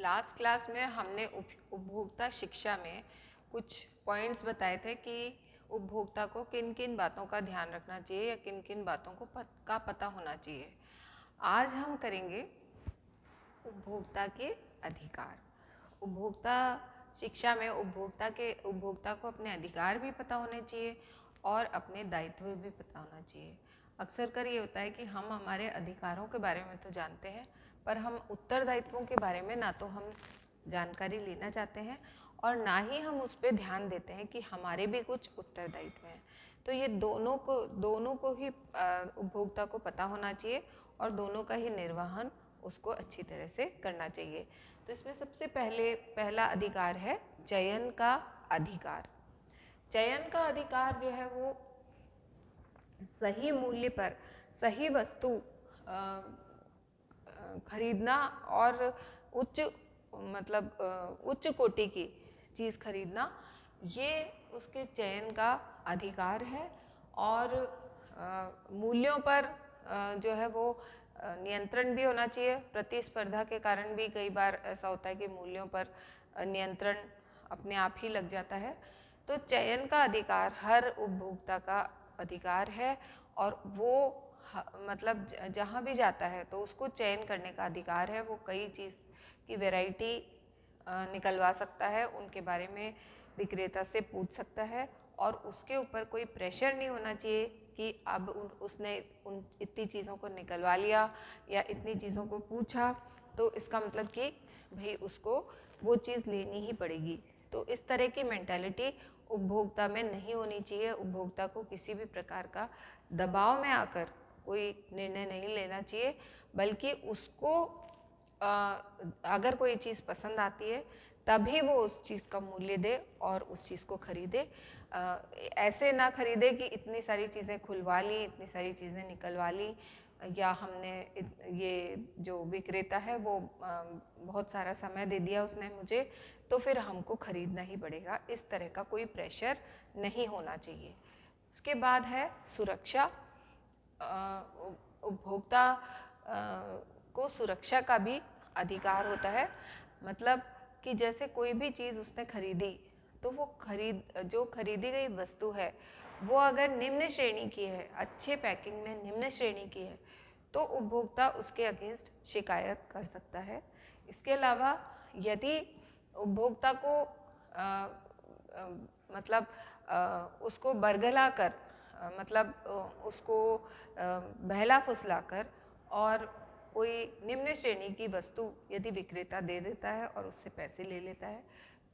Last class में हमने उपभोक्ता शिक्षा में कुछ पॉइंट्स बताए थे कि उपभोक्ता को किन किन बातों का ध्यान रखना चाहिए या किन किन बातों को का पता होना चाहिए। आज हम करेंगे उपभोक्ता के अधिकार। उपभोक्ता शिक्षा में उपभोक्ता को अपने अधिकार भी पता होने चाहिए और अपने दायित्व भी पता होना चाहिए। अक्सर कर ये होता है कि हम हमारे अधिकारों के बारे में तो जानते हैं, पर हम उत्तरदायित्वों के बारे में ना तो हम जानकारी लेना चाहते हैं और ना ही हम उस पर ध्यान देते हैं कि हमारे भी कुछ उत्तरदायित्व हैं। तो ये दोनों को ही उपभोक्ता को पता होना चाहिए और दोनों का ही निर्वहन उसको अच्छी तरह से करना चाहिए। तो इसमें सबसे पहला अधिकार है चयन का अधिकार। चयन का अधिकार जो है वो सही मूल्य पर सही वस्तु खरीदना और उच्च कोटि की चीज़ खरीदना, ये उसके चयन का अधिकार है। और मूल्यों पर जो है वो नियंत्रण भी होना चाहिए। प्रतिस्पर्धा के कारण भी कई बार ऐसा होता है कि मूल्यों पर नियंत्रण अपने आप ही लग जाता है। तो चयन का अधिकार हर उपभोक्ता का अधिकार है और वो मतलब जहाँ भी जाता है तो उसको चयन करने का अधिकार है। वो कई चीज़ की वैरायटी निकलवा सकता है, उनके बारे में विक्रेता से पूछ सकता है और उसके ऊपर कोई प्रेशर नहीं होना चाहिए कि अब उसने इतनी चीज़ों को निकलवा लिया या इतनी चीज़ों को पूछा तो इसका मतलब कि भाई उसको वो चीज़ लेनी ही पड़ेगी। तो इस तरह की मेंटालिटी उपभोक्ता में नहीं होनी चाहिए। उपभोक्ता को किसी भी प्रकार का दबाव में आकर कोई निर्णय नहीं लेना चाहिए, बल्कि उसको अगर कोई चीज़ पसंद आती है तभी वो उस चीज़ का मूल्य दे और उस चीज़ को खरीदे। ऐसे ना खरीदे कि इतनी सारी चीज़ें खुलवा ली, इतनी सारी चीज़ें निकलवा ली, या हमने ये जो विक्रेता है वो बहुत सारा समय दे दिया उसने मुझे, तो फिर हमको खरीदना ही पड़ेगा। इस तरह का कोई प्रेशर नहीं होना चाहिए। उसके बाद है सुरक्षा। उपभोक्ता को सुरक्षा का भी अधिकार होता है। मतलब कि जैसे कोई भी चीज़ उसने खरीदी तो वो जो खरीदी गई वस्तु है वो अगर निम्न श्रेणी की है, अच्छे पैकिंग में निम्न श्रेणी की है, तो उपभोक्ता उसके अगेंस्ट शिकायत कर सकता है। इसके अलावा यदि उपभोक्ता को उसको बरगला कर उसको बहला फुसला कर और कोई निम्न श्रेणी की वस्तु यदि विक्रेता दे देता है और उससे पैसे ले लेता है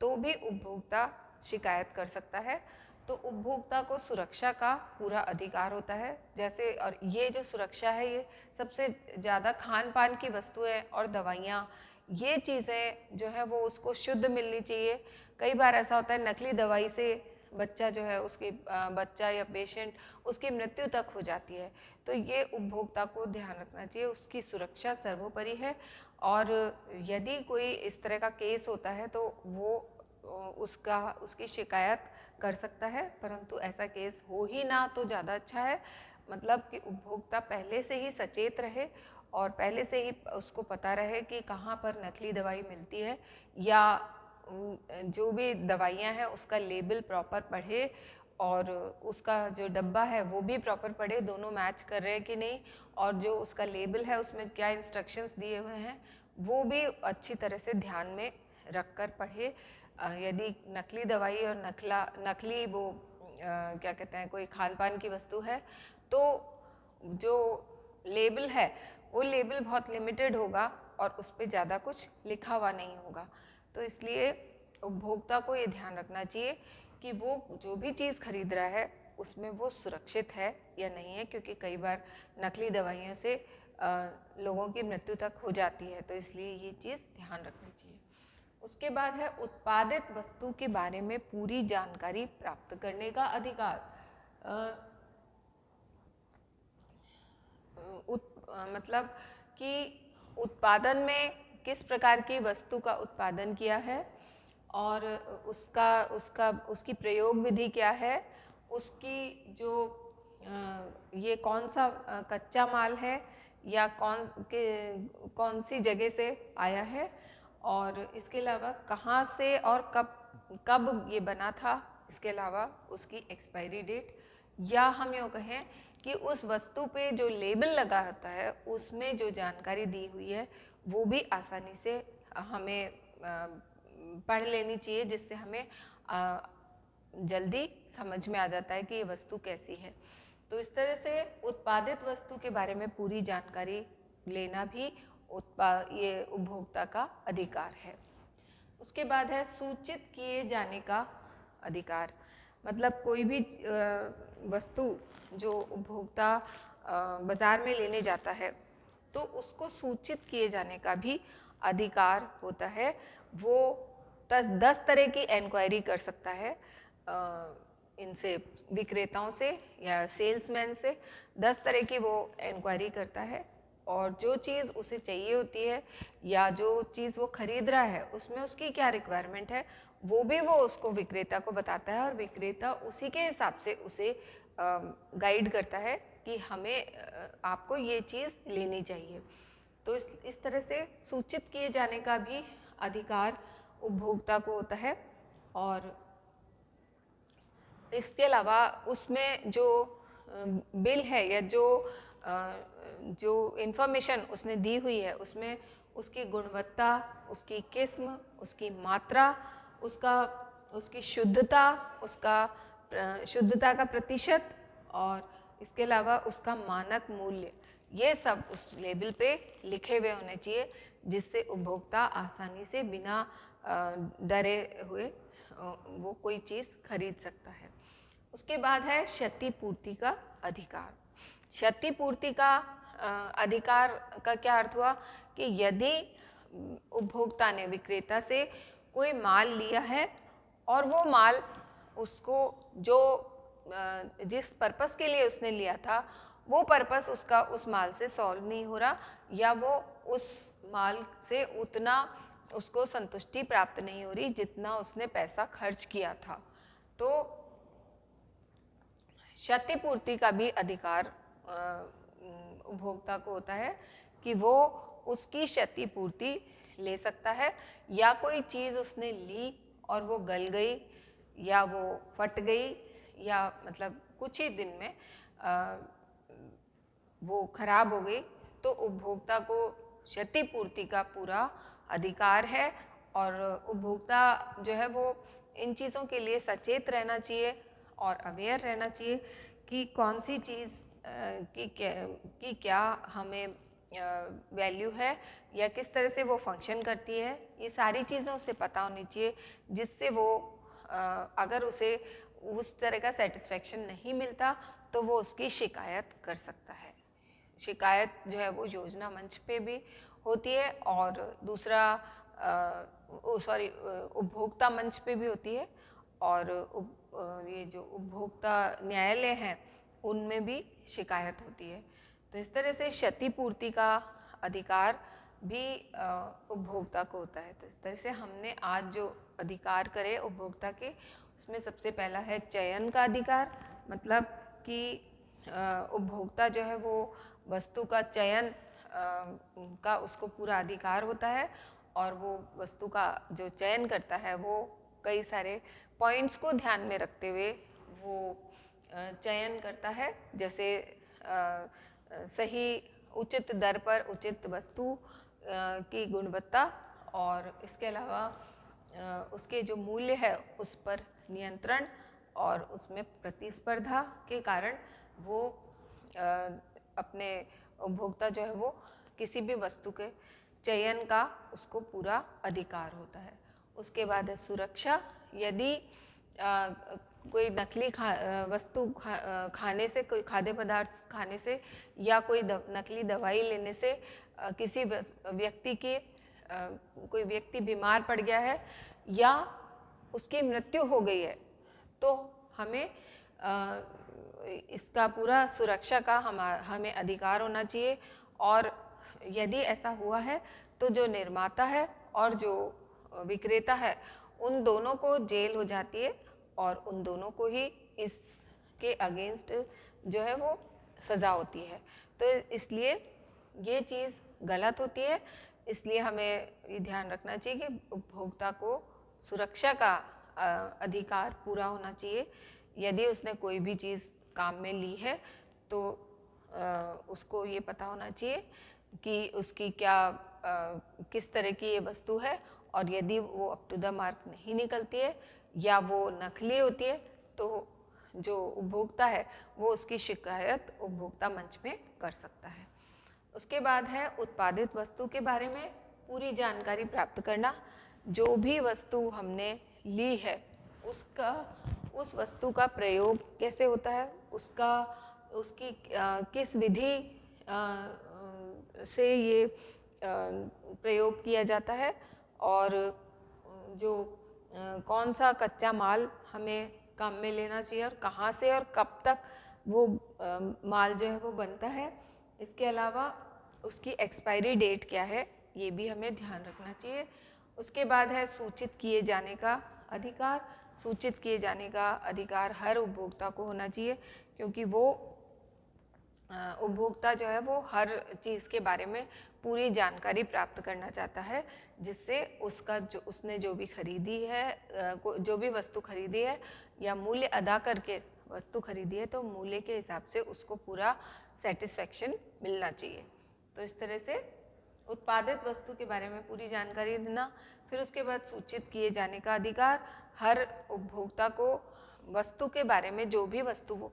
तो भी उपभोक्ता शिकायत कर सकता है। तो उपभोक्ता को सुरक्षा का पूरा अधिकार होता है। जैसे और ये जो सुरक्षा है ये सबसे ज़्यादा खान पान की वस्तुएं और दवाइयाँ, ये चीज़ें जो है वो उसको शुद्ध मिलनी चाहिए। कई बार ऐसा होता है नकली दवाई से बच्चा जो है उसकी बच्चा या पेशेंट उसकी मृत्यु तक हो जाती है। तो ये उपभोक्ता को ध्यान रखना चाहिए, उसकी सुरक्षा सर्वोपरि है। और यदि कोई इस तरह का केस होता है तो वो उसकी शिकायत कर सकता है, परंतु ऐसा केस हो ही ना तो ज़्यादा अच्छा है। मतलब कि उपभोक्ता पहले से ही सचेत रहे और पहले से ही उसको पता रहे कि कहाँ पर नकली दवाई मिलती है, या जो भी दवाइयाँ हैं उसका लेबल प्रॉपर पढ़े और उसका जो डब्बा है वो भी प्रॉपर पढ़े, दोनों मैच कर रहे हैं कि नहीं, और जो उसका लेबल है उसमें क्या इंस्ट्रक्शंस दिए हुए हैं वो भी अच्छी तरह से ध्यान में रख कर पढ़े। यदि नकली दवाई और नकली वो क्या कहते हैं कोई खान पान की वस्तु है तो जो लेबल है वो लेबल बहुत लिमिटेड होगा और उस पर ज़्यादा कुछ लिखा हुआ नहीं होगा। तो इसलिए उपभोक्ता को ये ध्यान रखना चाहिए कि वो जो भी चीज़ खरीद रहा है उसमें वो सुरक्षित है या नहीं है, क्योंकि कई बार नकली दवाइयों से लोगों की मृत्यु तक हो जाती है। तो इसलिए ये चीज़ ध्यान रखनी चाहिए। उसके बाद है उत्पादित वस्तु के बारे में पूरी जानकारी प्राप्त करने का अधिकार। मतलब कि उत्पादन में किस प्रकार की वस्तु का उत्पादन किया है और उसकी प्रयोग विधि क्या है, उसकी जो ये कौन सा कच्चा माल है या कौन सी जगह से आया है, और इसके अलावा कहाँ से और कब कब ये बना था, इसके अलावा उसकी एक्सपायरी डेट, या हम यूँ कहें कि उस वस्तु पे जो लेबल लगा होता है उसमें जो जानकारी दी हुई है वो भी आसानी से हमें पढ़ लेनी चाहिए, जिससे हमें जल्दी समझ में आ जाता है कि ये वस्तु कैसी है। तो इस तरह से उत्पादित वस्तु के बारे में पूरी जानकारी लेना भी ये उपभोक्ता का अधिकार है। उसके बाद है सूचित किए जाने का अधिकार। मतलब कोई भी वस्तु जो उपभोक्ता बाजार में लेने जाता है तो उसको सूचित किए जाने का भी अधिकार होता है। वो 10 तरह की इंक्वायरी कर सकता है इनसे, विक्रेताओं से या सेल्समैन से 10 तरह की वो इंक्वायरी करता है, और जो चीज़ उसे चाहिए होती है या जो चीज़ वो खरीद रहा है उसमें उसकी क्या रिक्वायरमेंट है वो भी वो उसको विक्रेता को बताता है, और विक्रेता उसी के हिसाब से उसे गाइड करता है कि हमें आपको ये चीज़ लेनी चाहिए। तो इस तरह से सूचित किए जाने का भी अधिकार उपभोक्ता को होता है। और इसके अलावा उसमें जो बिल है या जो इन्फॉर्मेशन उसने दी हुई है उसमें उसकी गुणवत्ता, उसकी किस्म, उसकी मात्रा, उसकी शुद्धता, शुद्धता का प्रतिशत, और इसके अलावा उसका मानक मूल्य, ये सब उस लेबल पे लिखे हुए होने चाहिए, जिससे उपभोक्ता आसानी से बिना डरे हुए वो कोई चीज़ खरीद सकता है। उसके बाद है क्षतिपूर्ति का अधिकार। क्षतिपूर्ति का अधिकार का क्या अर्थ हुआ कि यदि उपभोक्ता ने विक्रेता से कोई माल लिया है और वो माल उसको जो जिस पर्पस के लिए उसने लिया था वो पर्पस उसका उस माल से सॉल्व नहीं हो रहा, या वो उस माल से उतना उसको संतुष्टि प्राप्त नहीं हो रही जितना उसने पैसा खर्च किया था, तो क्षतिपूर्ति का भी अधिकार उपभोक्ता को होता है कि वो उसकी क्षतिपूर्ति ले सकता है। या कोई चीज़ उसने ली और वो गल गई या वो फट गई या मतलब कुछ ही दिन में वो खराब हो गई, तो उपभोक्ता को क्षतिपूर्ति का पूरा अधिकार है। और उपभोक्ता जो है वो इन चीज़ों के लिए सचेत रहना चाहिए और अवेयर रहना चाहिए कि कौन सी चीज़ की क्या हमें वैल्यू है या किस तरह से वो फंक्शन करती है। ये सारी चीज़ें उसे पता होनी चाहिए, जिससे वो अगर उसे उस तरह का सेटिस्फेक्शन नहीं मिलता तो वो उसकी शिकायत कर सकता है। शिकायत जो है वो योजना मंच पे भी होती है और दूसरा उपभोक्ता मंच पे भी होती है, और ये जो उपभोक्ता न्यायालय हैं उनमें भी शिकायत होती है। तो इस तरह से क्षतिपूर्ति का अधिकार भी उपभोक्ता को होता है। तो इस तरह से हमने आज जो अधिकार करे उपभोक्ता के, उसमें सबसे पहला है चयन का अधिकार। मतलब कि उपभोक्ता जो है वो वस्तु का चयन का उसको पूरा अधिकार होता है, और वो वस्तु का जो चयन करता है वो कई सारे पॉइंट्स को ध्यान में रखते हुए वो चयन करता है। जैसे सही उचित दर पर उचित वस्तु की गुणवत्ता, और इसके अलावा उसके जो मूल्य है उस पर नियंत्रण, और उसमें प्रतिस्पर्धा के कारण वो अपने उपभोक्ता जो है वो किसी भी वस्तु के चयन का उसको पूरा अधिकार होता है। उसके बाद है सुरक्षा। यदि कोई नकली वस्तु खाने से, कोई खाद्य पदार्थ खाने से या कोई नकली दवाई लेने से किसी व्यक्ति की कोई व्यक्ति बीमार पड़ गया है या उसकी मृत्यु हो गई है, तो हमें इसका पूरा सुरक्षा का हमें अधिकार होना चाहिए। और यदि ऐसा हुआ है तो जो निर्माता है और जो विक्रेता है उन दोनों को जेल हो जाती है, और उन दोनों को ही इसके अगेंस्ट जो है वो सज़ा होती है। तो इसलिए ये चीज़ गलत होती है। इसलिए हमें ये ध्यान रखना चाहिए कि उपभोक्ता को सुरक्षा का अधिकार पूरा होना चाहिए। यदि उसने कोई भी चीज़ काम में ली है तो उसको ये पता होना चाहिए कि उसकी क्या किस तरह की ये वस्तु है, और यदि वो अप टू द मार्क नहीं निकलती है या वो नकली होती है तो जो उपभोक्ता है वो उसकी शिकायत उपभोक्ता मंच में कर सकता है। उसके बाद है उत्पादित वस्तु के बारे में पूरी जानकारी प्राप्त करना। जो भी वस्तु हमने ली है उस वस्तु का प्रयोग कैसे होता है, उसकी किस विधि से ये प्रयोग किया जाता है, और जो कौन सा कच्चा माल हमें काम में लेना चाहिए और कहाँ से और कब तक वो माल जो है वो बनता है। इसके अलावा उसकी एक्सपायरी डेट क्या है ये भी हमें ध्यान रखना चाहिए। उसके बाद है सूचित किए जाने का अधिकार। सूचित किए जाने का अधिकार हर उपभोक्ता को होना चाहिए, क्योंकि वो उपभोक्ता जो है वो हर चीज़ के बारे में पूरी जानकारी प्राप्त करना चाहता है, जिससे उसने जो भी खरीदी है, जो भी वस्तु खरीदी है या मूल्य अदा करके वस्तु खरीदी है तो मूल्य के हिसाब से उसको पूरा सेटिस्फेक्शन मिलना चाहिए। तो इस तरह से उत्पादित वस्तु के बारे में पूरी जानकारी देना। फिर उसके बाद सूचित किए जाने का अधिकार। हर उपभोक्ता को वस्तु के बारे में, जो भी वस्तु वो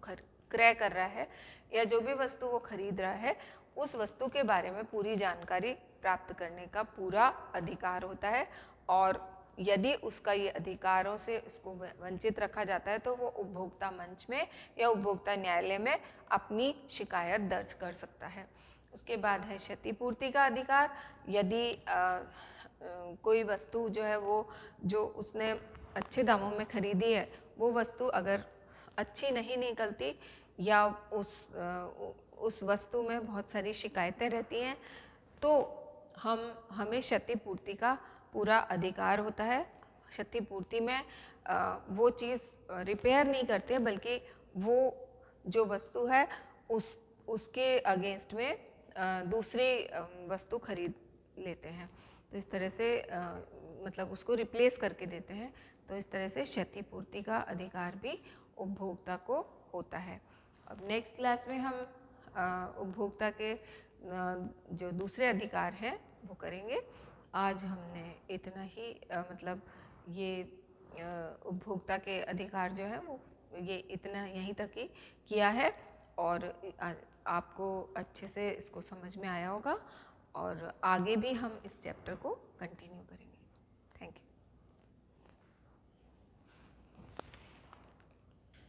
क्रय कर रहा है या जो भी वस्तु वो खरीद रहा है, उस वस्तु के बारे में पूरी जानकारी प्राप्त करने का पूरा अधिकार होता है। और यदि उसका ये अधिकारों से इसको वंचित रखा जाता है तो वो उपभोक्ता मंच में या उपभोक्ता न्यायालय में अपनी शिकायत दर्ज कर सकता है। उसके बाद है क्षतिपूर्ति का अधिकार। यदि कोई वस्तु जो है वो जो उसने अच्छे दामों में खरीदी है वो वस्तु अगर अच्छी नहीं निकलती या उस वस्तु में बहुत सारी शिकायतें रहती हैं तो हमें क्षतिपूर्ति का पूरा अधिकार होता है। क्षतिपूर्ति में वो चीज़ रिपेयर नहीं करते बल्कि वो जो वस्तु है उसके अगेंस्ट में दूसरी वस्तु खरीद लेते हैं। तो इस तरह से मतलब उसको रिप्लेस करके देते हैं। तो इस तरह से क्षतिपूर्ति का अधिकार भी उपभोक्ता को होता है। अब नेक्स्ट क्लास में हम उपभोक्ता के जो दूसरे अधिकार हैं वो करेंगे। आज हमने इतना ही मतलब ये उपभोक्ता के अधिकार जो है वो ये इतना यहीं तक ही किया है, और आपको अच्छे से इसको समझ में आया होगा, और आगे भी हम इस चैप्टर को कंटिन्यू